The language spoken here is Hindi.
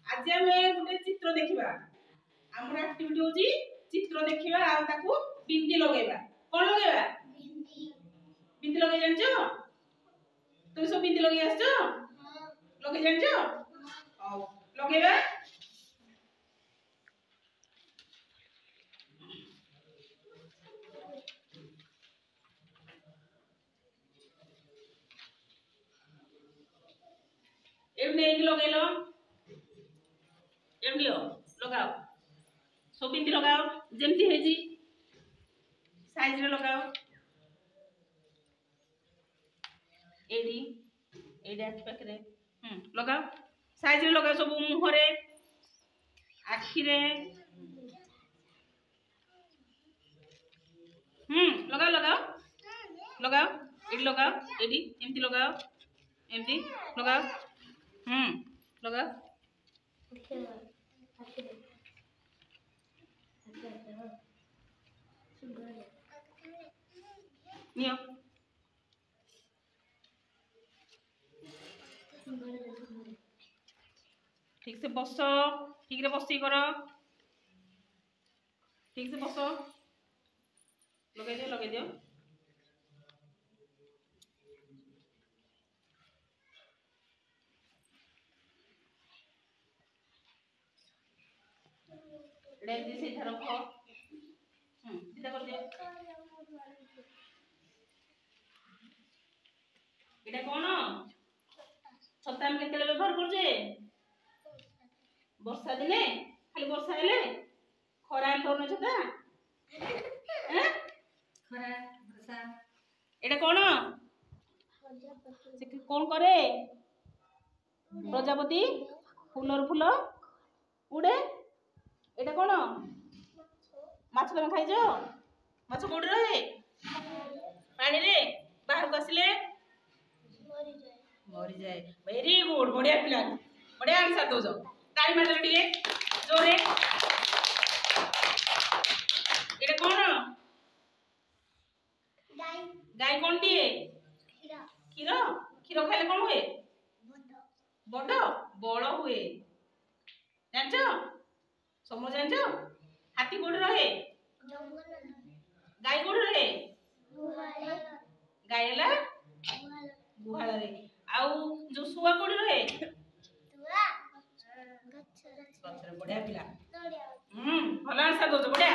आज आम गोटे चित्र देखा आम एक्टिविटी हूँ चित्र देखा आ बिंदी लगेगा कौन लगेगा बिंदी लगे जान तुम सब बिंदी लगे आस लगे जान लगेगा लगे लगाओ सब बिंदी लगाओ जमती है साइज रे लगाओ एडी एडी आखि पाखरे लगाओ साइज रे लगाओ सब मुहरे आखि रे लगाओ लगाओ लगाओ एडी लगाओ एडी एमती लगाओ एमती लगाओ लगाओ नियो ठीक से बस ठीक रे बसी कर ठीक से बस लगे दियो सीधा रख सीधा कर दियो एटा कौन छता हम केते व्यवहार करजे वर्षा दिने खाली वर्षा हेले खरा कौन छता खरा वर्षा एटा कौन से कौन करे प्रजापति फूलर फूल उड़े एटा कौन माछ तुम खाइज माछ कोड़ी रहे पानी रे बाहर को आसिले मरी जाए वेरी गुड बढ़िया पिला बढ़िया आंसर दो ताली मार टिके जोरे एटा कौन गाय गाय कौन टी क्षीर क्षीर खाइले कौन हुए बड़ बड़ हुए जानचो समझ जानचो हाथी कोड़ी रहे गाय कोड़ी रहे गाय ला गुहाल रे आउ जो सुआ कोड़ी रहे बढ़िया पिला भल आंसर दो बढ़िया